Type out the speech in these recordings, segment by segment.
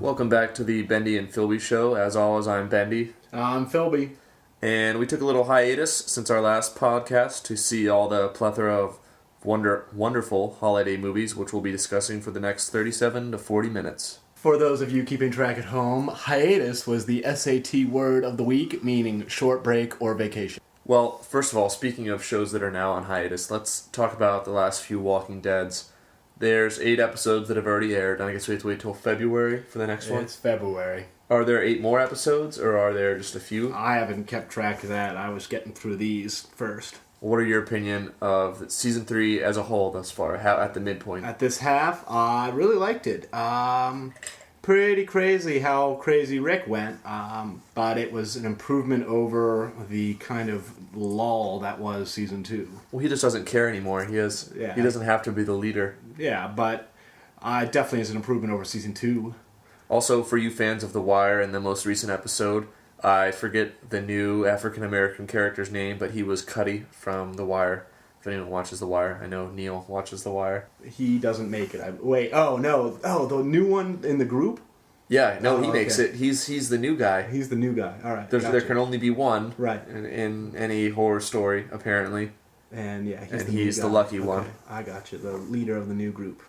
Welcome back to the BenD and PhilB show. As always, I'm BenD. I'm PhilB. And we took a little hiatus since our last podcast to see all the plethora of wonderful holiday movies, which we'll be discussing for the next 37 to 40 minutes. For those of you keeping track at home, hiatus was the SAT word of the week, meaning short break or vacation. Well, first of all, speaking of shows that are now on hiatus, let's talk about the last few Walking Deads. There's 8 episodes that have already aired, and I guess we have to wait till February for the next one. It's February. Are there 8 more episodes, or are there just a few? I haven't kept track of that. I was getting through these first. What are your opinion of Season 3 as a whole thus far, at the midpoint? At this half, I really liked it. Pretty crazy how crazy Rick went, but it was an improvement over the kind of lull that was Season 2. Well, he just doesn't care anymore. He doesn't have to be the leader. Yeah, but definitely is an improvement over Season 2. Also, for you fans of The Wire in the most recent episode, I forget the new African-American character's name, but he was Cuddy from The Wire. If anyone watches The Wire, I know Neil watches The Wire. He doesn't make it. The new one in the group? Yeah, no, he makes it. He's the new guy. He's the new guy. All right. There can only be one right. in any horror story, apparently. And yeah, he's the lucky one. I got you, the leader of the new group.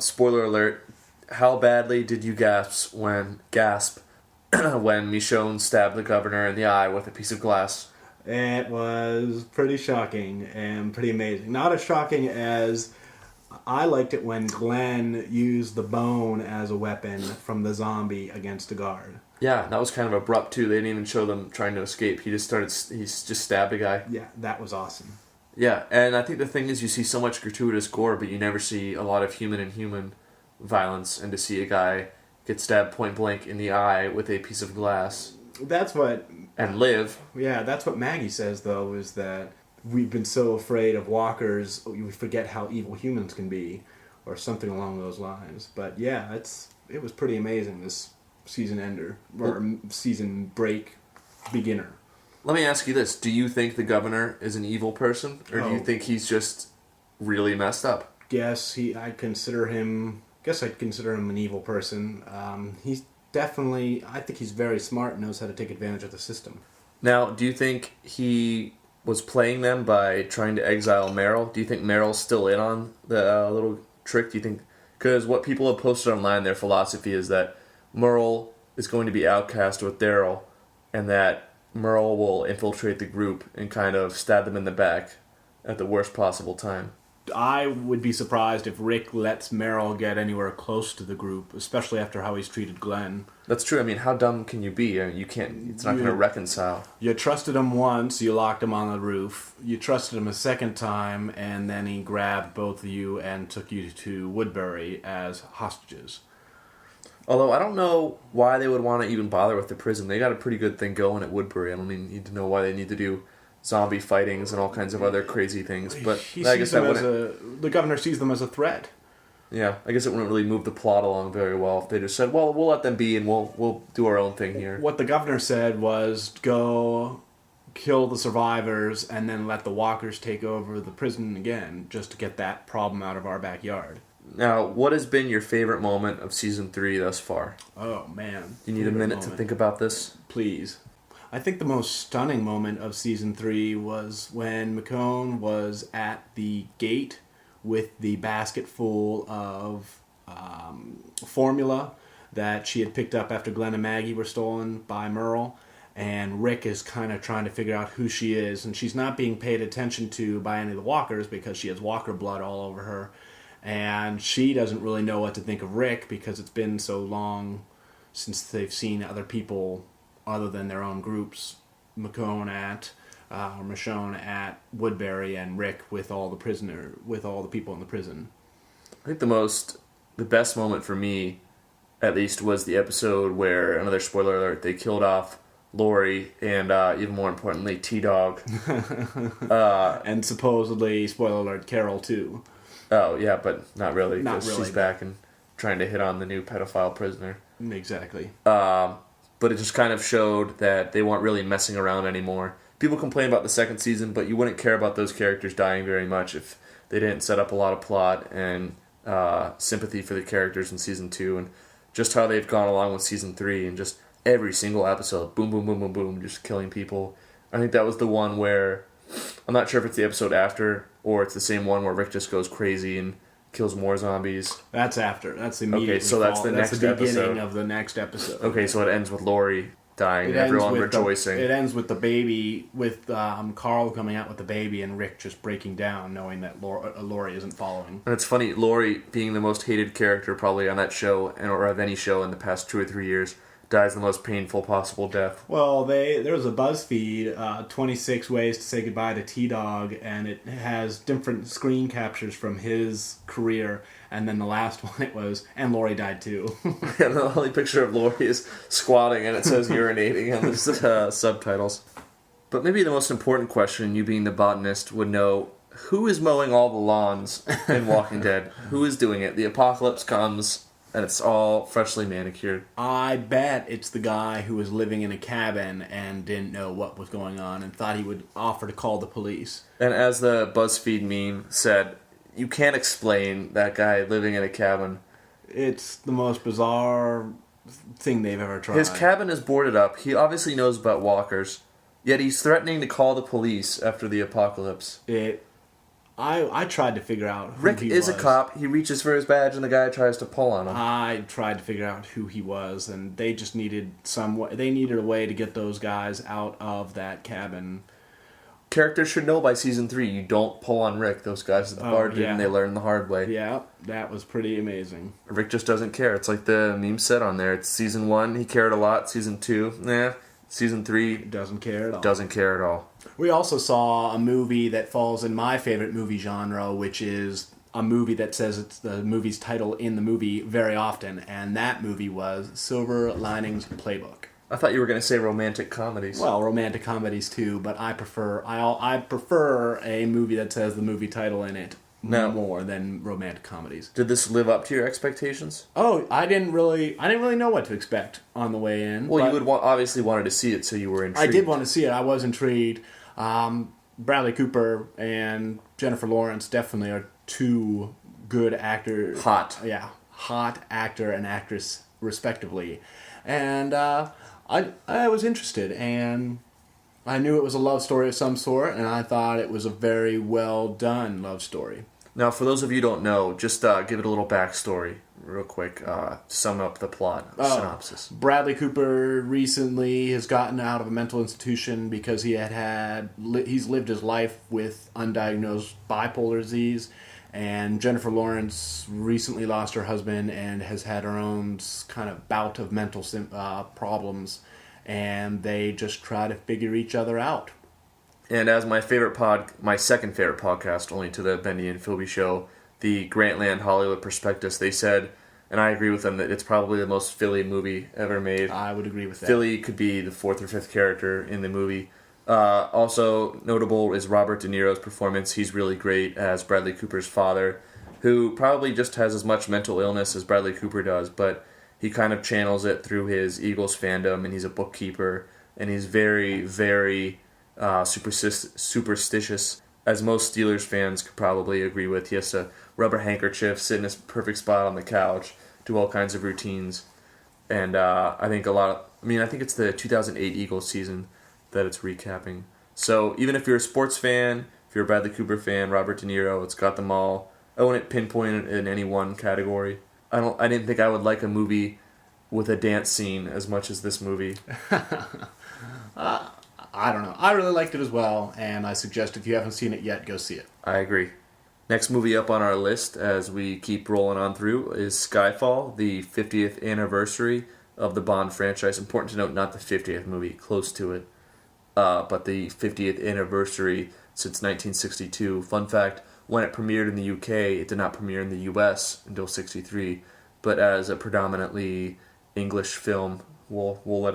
Spoiler alert, how badly did you gasp when Michonne stabbed the governor in the eye with a piece of glass? It was pretty shocking and pretty amazing. Not as shocking as I liked it when Glenn used the bone as a weapon from the zombie against a guard. Yeah, that was kind of abrupt too. They didn't even show them trying to escape. He just stabbed a guy. Yeah, that was awesome. Yeah, and I think the thing is you see so much gratuitous gore, but you never see a lot of human violence, and to see a guy get stabbed point blank in the eye with a piece of glass. That's what... And live. Yeah, that's what Maggie says, though, is that we've been so afraid of walkers, we forget how evil humans can be, or something along those lines. But yeah, it was pretty amazing, this season ender, or season break beginner. Let me ask you this. Do you think the governor is an evil person, or do you think he's just really messed up? I'd consider him an evil person. He's definitely, I think he's very smart and knows how to take advantage of the system. Now, do you think he was playing them by trying to exile Meryl? Do you think Meryl's still in on the little trick? Do you think... Because what people have posted online, their philosophy is that Merle is going to be outcast with Daryl, and that Merle will infiltrate the group and kind of stab them in the back at the worst possible time. I would be surprised if Rick lets Meryl get anywhere close to the group, especially after how he's treated Glenn. That's true. I mean, how dumb can you be? I mean, you can't. It's not going to reconcile. You trusted him once, you locked him on the roof. You trusted him a second time, and then he grabbed both of you and took you to Woodbury as hostages. Although, I don't know why they would want to even bother with the prison. They got a pretty good thing going at Woodbury. I don't need to know why they need to do zombie fightings and all kinds of other crazy things. But the governor sees them as a threat. Yeah, I guess it wouldn't really move the plot along very well if they just said, well, we'll let them be and we'll do our own thing here. What the governor said was go kill the survivors and then let the walkers take over the prison again, just to get that problem out of our backyard. Now, what has been your favorite moment of Season 3 thus far? Oh, man. You need a minute to think about this? Please. I think the most stunning moment of Season 3 was when McCone was at the gate with the basket full of formula that she had picked up after Glenn and Maggie were stolen by Merle. And Rick is kind of trying to figure out who she is. And she's not being paid attention to by any of the walkers because she has walker blood all over her. And she doesn't really know what to think of Rick because it's been so long since they've seen other people other than their own groups, Michonne at Woodbury, and Rick with all the people in the prison. I think the best moment for me, at least, was the episode where, another spoiler alert, they killed off Lori and, even more importantly, T-Dog. And supposedly, spoiler alert, Carol too. Oh, yeah, but not really, because she's back and trying to hit on the new pedophile prisoner. Exactly. But it just kind of showed that they weren't really messing around anymore. People complain about the second season, but you wouldn't care about those characters dying very much if they didn't set up a lot of plot and sympathy for the characters in Season 2. And just how they've gone along with season 3 and just every single episode, boom, boom, boom, boom, boom, just killing people. I think that was the one where, I'm not sure if it's the episode after or it's the same one where Rick just goes crazy and kills more zombies. That's after. That's immediately. Okay, so that's the next the beginning episode. of the next episode. Okay, so it ends with Lori dying and everyone rejoicing. It ends with the baby, with Carl coming out with the baby and Rick just breaking down knowing that Lori isn't following. And it's funny, Lori, being the most hated character probably on that show, or of any show in the past 2 or 3 years, dies the most painful possible death. Well, there was a BuzzFeed, 26 ways to say goodbye to T-Dog, and it has different screen captures from his career, and then the last one it was, and Lori died too. And the only picture of Lori is squatting, and it says urinating on the subtitles. But maybe the most important question, you being the botanist, would know, who is mowing all the lawns in Walking Dead? Who is doing it? The apocalypse comes, and it's all freshly manicured. I bet it's the guy who was living in a cabin and didn't know what was going on and thought he would offer to call the police. And as the BuzzFeed meme said, you can't explain that guy living in a cabin. It's the most bizarre thing they've ever tried. His cabin is boarded up. He obviously knows about walkers, yet he's threatening to call the police after the apocalypse. I tried to figure out who Rick he is was. A cop. He reaches for his badge, and the guy tries to pull on him. I tried to figure out who he was, and they just needed They needed a way to get those guys out of that cabin. Characters should know by season 3, you don't pull on Rick. Those guys at the bar did, and they learned the hard way. Yeah, that was pretty amazing. Rick just doesn't care. It's like the meme said on there. It's season 1, he cared a lot. Season 2, nah. Season 3, doesn't care at all. Doesn't care at all. We also saw a movie that falls in my favorite movie genre, which is a movie that says it's the movie's title in the movie very often, and that movie was Silver Linings Playbook. I thought you were going to say romantic comedies. Well, romantic comedies too, but I prefer a movie that says the movie title in it more than romantic comedies. Did this live up to your expectations? Oh, I didn't really know what to expect on the way in. Well, you would obviously wanted to see it, so you were intrigued. I did want to see it. I was intrigued. Bradley Cooper and Jennifer Lawrence definitely are two good actors. Hot actor and actress respectively, and I was interested, and I knew it was a love story of some sort, and I thought it was a very well done love story. Now, for those of you who don't know, just give it a little backstory real quick. Sum up the plot, synopsis. Bradley Cooper recently has gotten out of a mental institution because he's lived his life with undiagnosed bipolar disease, and Jennifer Lawrence recently lost her husband and has had her own kind of bout of mental problems, and they just try to figure each other out. And as my second favorite podcast, only to the BenD and PhilB show, the Grantland Hollywood Prospectus, they said, and I agree with them, that it's probably the most Philly movie ever made. I would agree with that. Philly could be the 4th or 5th character in the movie. Also notable is Robert De Niro's performance. He's really great as Bradley Cooper's father, who probably just has as much mental illness as Bradley Cooper does, but he kind of channels it through his Eagles fandom, and he's a bookkeeper, and he's very, very superstitious, as most Steelers fans could probably agree with. He has to rub a handkerchief, sit in his perfect spot on the couch, do all kinds of routines, and I think it's the 2008 Eagles season that it's recapping. So even if you're a sports fan, if you're a Bradley Cooper fan, Robert De Niro, it's got them all. I wouldn't pinpoint it in any one category. I didn't think I would like a movie with a dance scene as much as this movie. I don't know. I really liked it as well, and I suggest if you haven't seen it yet, go see it. I agree. Next movie up on our list, as we keep rolling on through, is Skyfall, the 50th anniversary of the Bond franchise. Important to note, not the 50th movie, close to it, but the 50th anniversary since 1962. Fun fact, when it premiered in the UK, it did not premiere in the US until 63, but as a predominantly English film, we'll let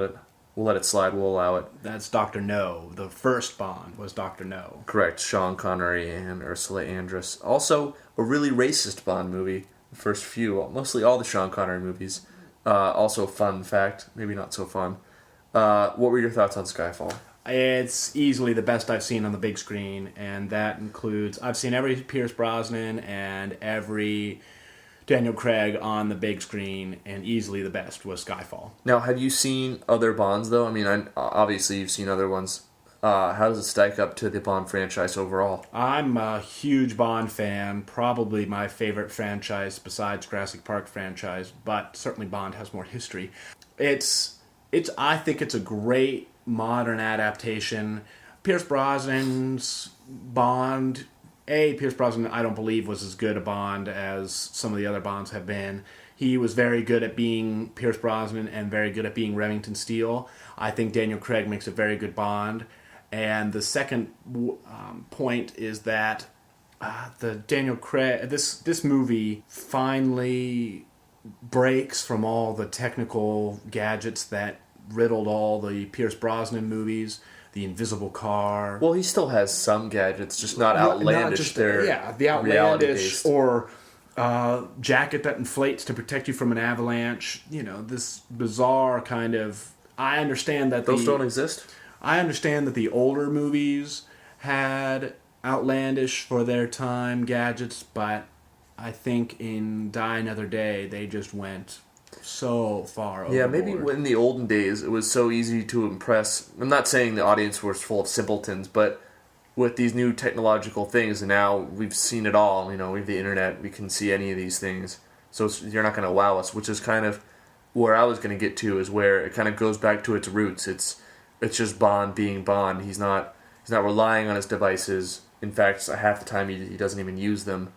it slide, we'll allow it. That's Dr. No. The first Bond was Dr. No. Correct, Sean Connery and Ursula Andress. Also, a really racist Bond movie, the first few, mostly all the Sean Connery movies. Also, fun fact, maybe not so fun. What were your thoughts on Skyfall? It's easily the best I've seen on the big screen, and that includes, I've seen every Pierce Brosnan and every Daniel Craig on the big screen, and easily the best was Skyfall. Now, have you seen other Bonds, though? I mean, obviously you've seen other ones. How does it stack up to the Bond franchise overall? I'm a huge Bond fan, probably my favorite franchise besides Jurassic Park franchise, but certainly Bond has more history. I think it's a great modern adaptation. Pierce Brosnan's Bond, Pierce Brosnan I don't believe was as good a Bond as some of the other Bonds have been. He was very good at being Pierce Brosnan and very good at being Remington Steele. I think Daniel Craig makes a very good Bond. And the second point is that the Daniel Craig this movie finally breaks from all the technical gadgets that riddled all the Pierce Brosnan movies. The invisible car. Well, he still has some gadgets, just not outlandish. The outlandish or jacket that inflates to protect you from an avalanche. This bizarre kind of. I understand that those don't exist. I understand that the older movies had outlandish for their time gadgets, but I think in Die Another Day they just went so far overboard. Yeah, maybe in the olden days it was so easy to impress. I'm not saying the audience was full of simpletons, but with these new technological things, and now we've seen it all. We have the internet, we can see any of these things. So you're not going to wow us, which is kind of where I was going to get to, is where it kind of goes back to its roots. It's just Bond being Bond. He's not relying on his devices. In fact, half the time he doesn't even use them,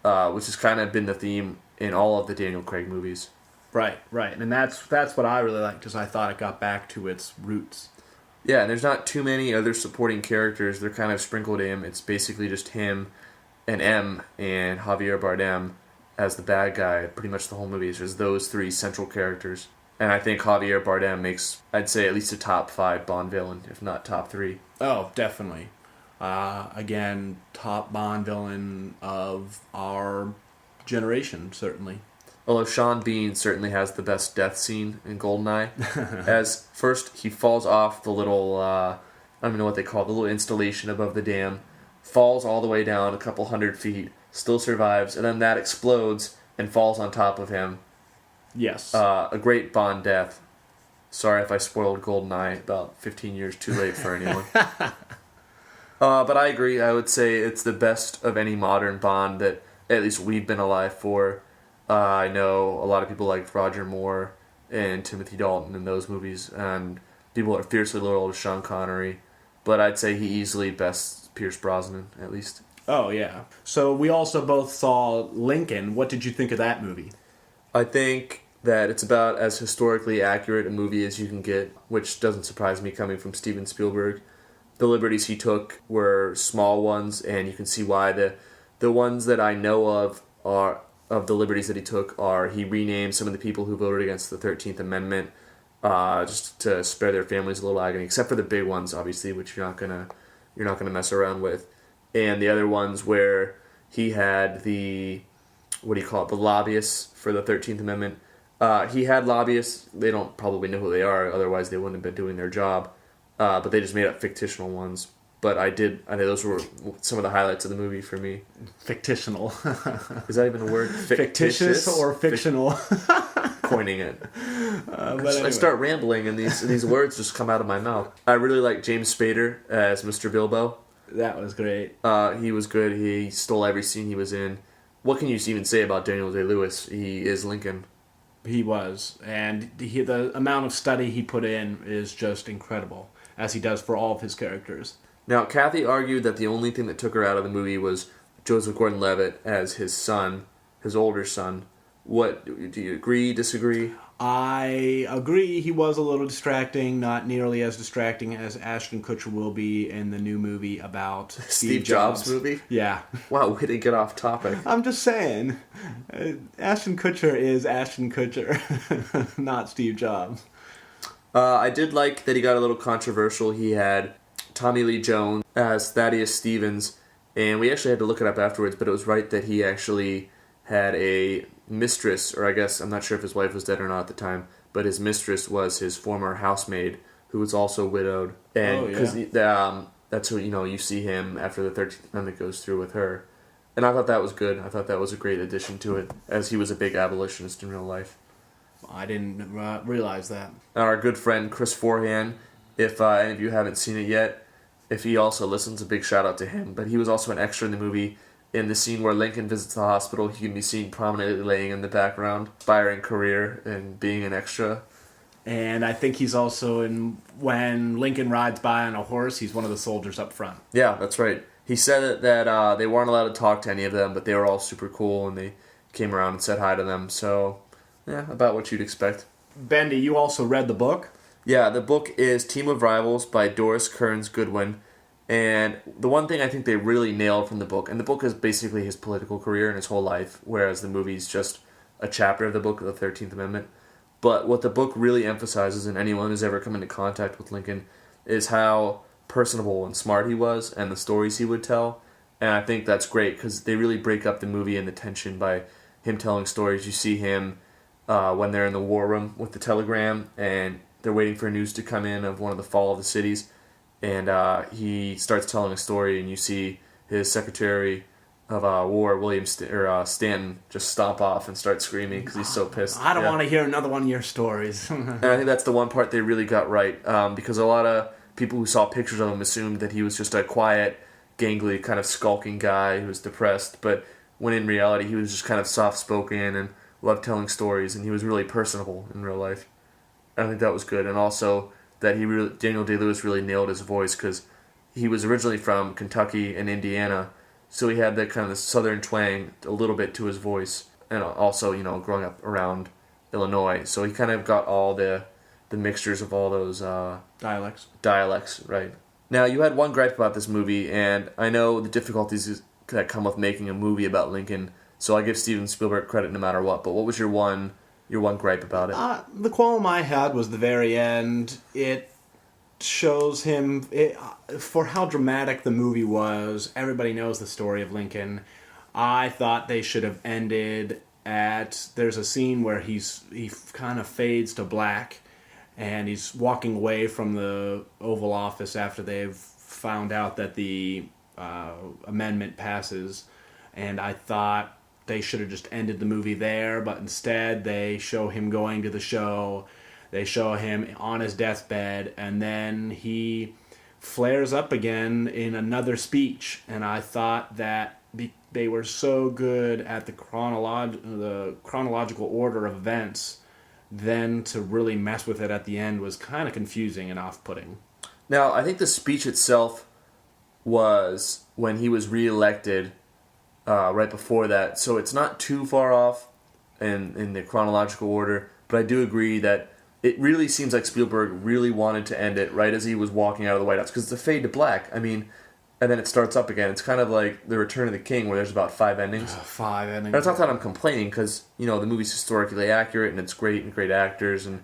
which has kind of been the theme in all of the Daniel Craig movies. Right, and that's what I really liked, because I thought it got back to its roots. Yeah, and there's not too many other supporting characters. They're kind of sprinkled in. It's basically just him and M and Javier Bardem as the bad guy. Pretty much the whole movie is just those three central characters. And I think Javier Bardem makes, I'd say, at least a top 5 Bond villain, if not top 3. Oh, definitely. Again, top Bond villain of our generation, certainly. Although Sean Bean certainly has the best death scene in GoldenEye. As first, he falls off the little, I don't even know what they call it, the little installation above the dam, falls all the way down a couple hundred feet, still survives, and then that explodes and falls on top of him. Yes. A great Bond death. Sorry if I spoiled GoldenEye about 15 years too late for anyone. But I agree. I would say it's the best of any modern Bond that at least we've been alive for. I know a lot of people like Roger Moore and Timothy Dalton in those movies, and people are fiercely loyal to Sean Connery. But I'd say he easily bests Pierce Brosnan, at least. Oh, yeah. So we also both saw Lincoln. What did you think of that movie? I think that it's about as historically accurate a movie as you can get, which doesn't surprise me coming from Steven Spielberg. The liberties he took were small ones, and you can see why. The ones that I know of the liberties that he took are he renamed some of the people who voted against the 13th Amendment just to spare their families a little agony, except for the big ones, obviously, which you're not gonna mess around with. And the other ones where he had the lobbyists for the 13th Amendment. He had lobbyists. They don't probably know who they are, otherwise they wouldn't have been doing their job. But they just made up fictional ones. But I think those were some of the highlights of the movie for me. Fictitional. Is that even a word? Fictitious or fictional? Coining it. Anyway. I start rambling and these words just come out of my mouth. I really like James Spader as Mr. Bilbo. That was great. He was good. He stole every scene he was in. What can you even say about Daniel Day-Lewis? He is Lincoln. He was. And the amount of study he put in is just incredible, as he does for all of his characters. Now, Kathy argued that the only thing that took her out of the movie was Joseph Gordon-Levitt as his son, his older son. What, do you agree, disagree? I agree he was a little distracting, not nearly as distracting as Ashton Kutcher will be in the new movie about Steve Jobs movie? Yeah. Wow, we didn't get off topic. I'm just saying, Ashton Kutcher is Ashton Kutcher, not Steve Jobs. I did like that he got a little controversial. He had Tommy Lee Jones as Thaddeus Stevens, and we actually had to look it up afterwards, but it was right that he actually had a mistress, or I guess, I'm not sure if his wife was dead or not at the time, but his mistress was his former housemaid, who was also widowed. And because that's who, you see him after the 13th Amendment goes through with her. And I thought that was good. I thought that was a great addition to it, as he was a big abolitionist in real life. I didn't realize that. And our good friend Chris Forehand, if any of you haven't seen it yet, if he also listens, a big shout out to him. But he was also an extra in the movie. In the scene where Lincoln visits the hospital, he can be seen prominently laying in the background, inspiring career and being an extra. And I think he's also in when Lincoln rides by on a horse, he's one of the soldiers up front. Yeah, that's right. He said that they weren't allowed to talk to any of them, but they were all super cool, and they came around and said hi to them. So, yeah, about what you'd expect. BenD, you also read the book? Yeah, the book is Team of Rivals by Doris Kearns Goodwin. And the one thing I think they really nailed from the book, and the book is basically his political career and his whole life, whereas the movie is just a chapter of the book, the 13th Amendment. But what the book really emphasizes, and anyone who's ever come into contact with Lincoln, is how personable and smart he was and the stories he would tell. And I think that's great because they really break up the movie and the tension by him telling stories. You see him when they're in the war room with the telegram and they're waiting for news to come in of one of the fall of the cities. And he starts telling a story, and you see his Secretary of War, Stanton, just stomp off and start screaming because he's so pissed. I don't want to hear another one of your stories. And I think that's the one part they really got right, because a lot of people who saw pictures of him assumed that he was just a quiet, gangly, kind of skulking guy who was depressed, but when in reality he was just kind of soft-spoken and loved telling stories, and he was really personable in real life. I think that was good, and also that Daniel Day-Lewis really nailed his voice because he was originally from Kentucky and Indiana, so he had that kind of southern twang a little bit to his voice, and also, growing up around Illinois, so he kind of got all the mixtures of all those dialects, right? Now, you had one gripe about this movie, and I know the difficulties that come with making a movie about Lincoln, so I give Steven Spielberg credit no matter what, but what was your one gripe about it? The qualm I had was the very end. It shows him, for how dramatic the movie was, everybody knows the story of Lincoln. I thought they should have ended there's a scene where he kind of fades to black, and he's walking away from the Oval Office after they've found out that the amendment passes, and I thought they should have just ended the movie there, but instead they show him going to the show, they show him on his deathbed, and then he flares up again in another speech, and I thought that they were so good at the chronological order of events, then to really mess with it at the end was kind of confusing and off-putting. Now, I think the speech itself was when he was reelected right before that, so it's not too far off in the chronological order, but I do agree that it really seems like Spielberg really wanted to end it right as he was walking out of the White House, because it's a fade to black. I mean, and then it starts up again. It's kind of like The Return of the King, where there's about 5 endings. 5 endings. And it's not that I'm complaining, because the movie's historically accurate and it's great and great actors, and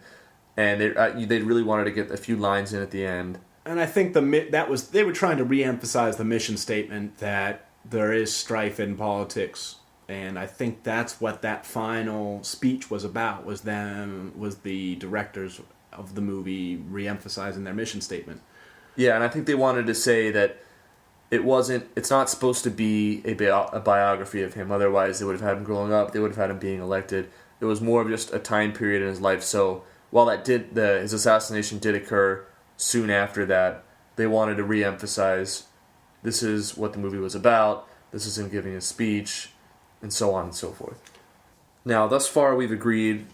they really wanted to get a few lines in at the end. And I think they were trying to re-emphasize the mission statement that there is strife in politics, and I think that's what that final speech was about. Was the directors of the movie re-emphasizing their mission statement. Yeah, and I think they wanted to say that it's not supposed to be a biography of him. Otherwise, they would have had him growing up. They would have had him being elected. It was more of just a time period in his life. So while his assassination did occur soon after that, they wanted to re-emphasize this is what the movie was about. This is him giving a speech, and so on and so forth. Now, thus far, we've agreed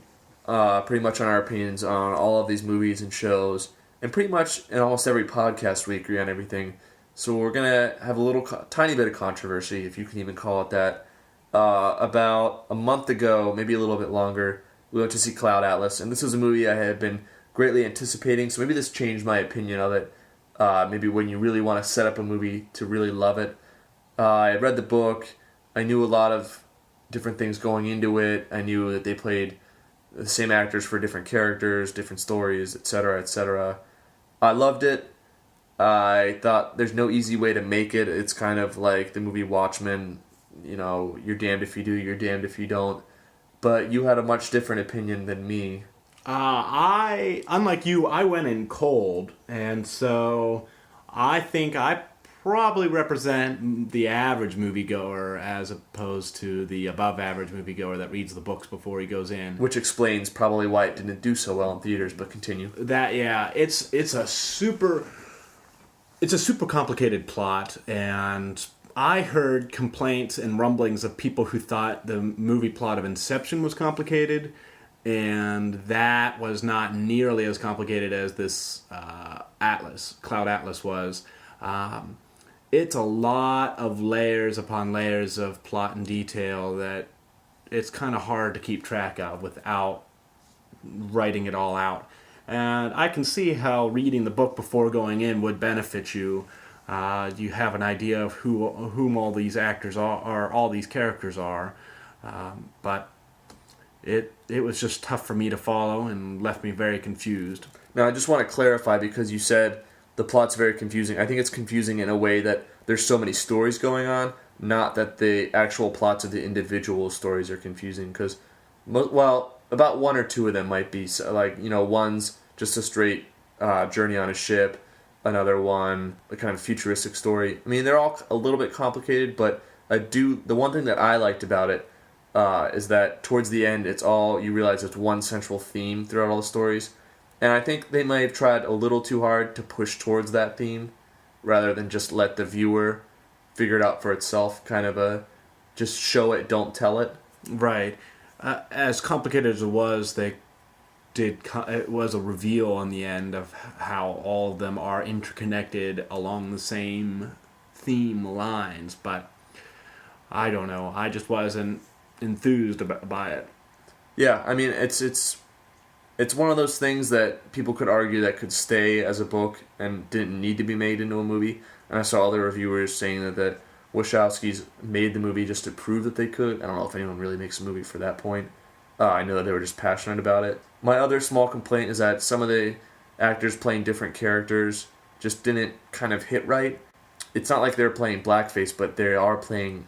pretty much on our opinions on all of these movies and shows, and pretty much in almost every podcast we agree on everything. So we're going to have a tiny bit of controversy, if you can even call it that. About a month ago, maybe a little bit longer, we went to see Cloud Atlas, and this is a movie I had been greatly anticipating, so maybe this changed my opinion of it. Maybe when you really want to set up a movie to really love it. I read the book. I knew a lot of different things going into it. I knew that they played the same actors for different characters, different stories, etc., etc. I loved it. I thought there's no easy way to make it. It's kind of like the movie Watchmen. You're damned if you do, you're damned if you don't. But you had a much different opinion than me. Unlike you, I went in cold, and so I think I probably represent the average moviegoer as opposed to the above-average moviegoer that reads the books before he goes in. Which explains probably why it didn't do so well in theaters, but continue. It's a super complicated plot, and I heard complaints and rumblings of people who thought the movie plot of Inception was complicated, and that was not nearly as complicated as this Cloud Atlas was. It's a lot of layers upon layers of plot and detail that it's kind of hard to keep track of without writing it all out. And I can see how reading the book before going in would benefit you. You have an idea of whom all these actors are, all these characters are. But it was just tough for me to follow and left me very confused. Now, I just want to clarify, because you said the plot's very confusing. I think it's confusing in a way that there's so many stories going on, not that the actual plots of the individual stories are confusing. Because, well, about one or two of them might be, like, one's just a straight journey on a ship, another one a kind of futuristic story. I mean, they're all a little bit complicated, but the one thing that I liked about it is that towards the end, you realize it's one central theme throughout all the stories. And I think they might have tried a little too hard to push towards that theme, rather than just let the viewer figure it out for itself, kind of just show it, don't tell it. Right. As complicated as it was, it was a reveal on the end of how all of them are interconnected along the same theme lines, but I don't know. I just wasn't enthused by it. Yeah, I mean, it's one of those things that people could argue that could stay as a book and didn't need to be made into a movie. And I saw other reviewers saying that Wachowskis made the movie just to prove that they could. I don't know if anyone really makes a movie for that point. I know that they were just passionate about it. My other small complaint is that some of the actors playing different characters just didn't kind of hit right. It's not like they're playing blackface, but they are playing...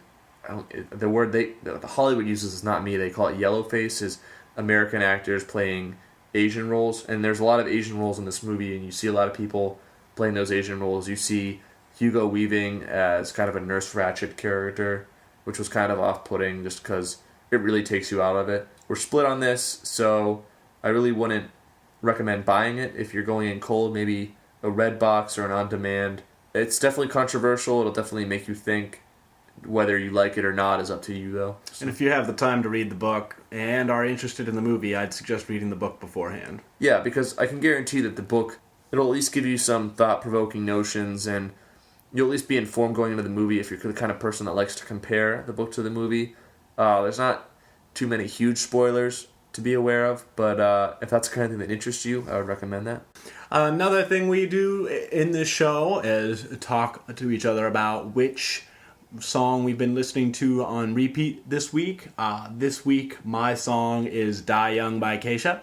the word the Hollywood uses is not me. They call it yellowface, is American actors playing Asian roles. And there's a lot of Asian roles in this movie, and you see a lot of people playing those Asian roles. You see Hugo Weaving as kind of a Nurse Ratched character, which was kind of off-putting just because it really takes you out of it. We're split on this, so I really wouldn't recommend buying it. If you're going in cold, maybe a red box or an on-demand. It's definitely controversial. It'll definitely make you think. Whether you like it or not is up to you, though. And if you have the time to read the book and are interested in the movie, I'd suggest reading the book beforehand. Yeah, because I can guarantee that the book, it'll at least give you some thought-provoking notions, and you'll at least be informed going into the movie if you're the kind of person that likes to compare the book to the movie. There's not too many huge spoilers to be aware of, but if that's the kind of thing that interests you, I would recommend that. Another thing we do in this show is talk to each other about which song we've been listening to on repeat this week. This week, my song is Die Young by Keisha.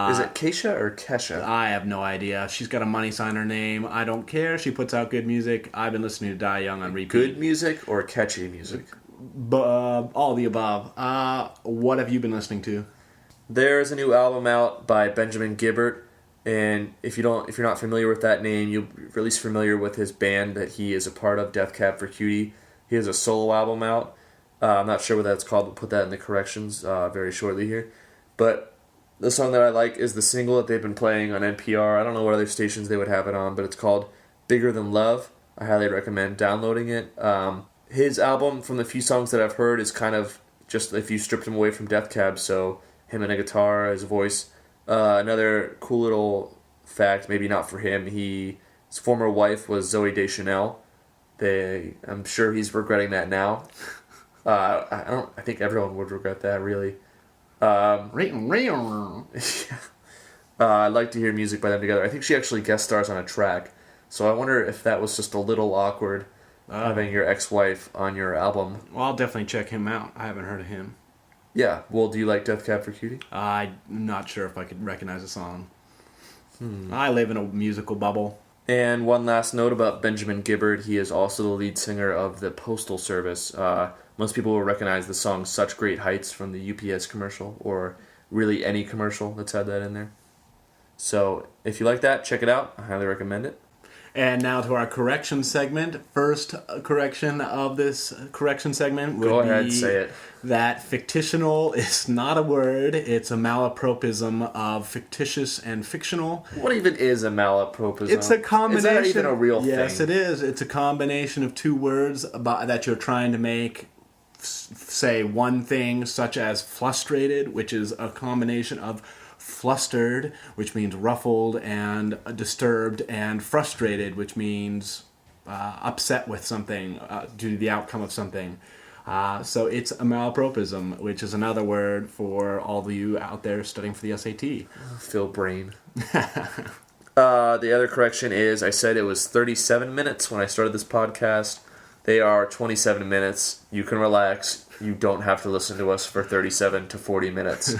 Is it Keisha or Kesha? I have no idea. She's got a money sign her name. I don't care. She puts out good music. I've been listening to Die Young on repeat. Good music or catchy music? All the above. What have you been listening to? There's a new album out by Benjamin Gibbard, and if you're not familiar with that name, you're at least familiar with his band that he is a part of, Death Cab for Cutie. He has a solo album out. I'm not sure what that's called. We'll put that in the corrections very shortly here. But the song that I like is the single that they've been playing on NPR. I don't know what other stations they would have it on, but it's called Bigger Than Love. I highly recommend downloading it. His album, from the few songs that I've heard, is kind of just if you stripped him away from Death Cab, so him and a guitar, his voice. Another cool little fact, maybe not for him, his former wife was Zooey Deschanel. I'm sure he's regretting that now. I think everyone would regret that, really. I'd like to hear music by them together. I think she actually guest stars on a track, so I wonder if that was just a little awkward, having your ex-wife on your album. Well, I'll definitely check him out. I haven't heard of him. Yeah, well, do you like Death Cab for Cutie? I'm not sure if I could recognize a song. I live in a musical bubble. And one last note about Benjamin Gibbard. He is also the lead singer of the Postal Service. Most people will recognize the song Such Great Heights from the UPS commercial, or really any commercial that's had that in there. So if you like that, check it out. I highly recommend it. And now to our correction segment. First correction of this correction segment would Go ahead, be say it. that fictitional is not a word. It's a malapropism of fictitious and fictional. What even is a malapropism? It's a combination. Is that even a real thing? Yes, it is. It's a combination of two words that you're trying to make say one thing, such as frustrated, which is a combination of flustered, which means ruffled and disturbed, and frustrated, which means upset with something due to the outcome of something. So it's a malapropism, which is another word for all of you out there studying for the SAT. Phil Brain. The other correction is I said it was 37 minutes when I started this podcast. They are 27 minutes. You can relax. You don't have to listen to us for 37 to 40 minutes.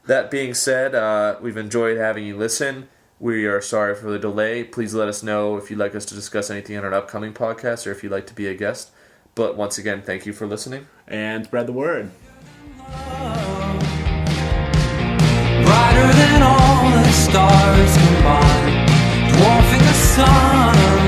That being said, we've enjoyed having you listen. We are sorry for the delay. Please let us know if you'd like us to discuss anything on an upcoming podcast or if you'd like to be a guest. But once again, thank you for listening. And spread the word. Brighter than all the stars combined, dwarfing the sun.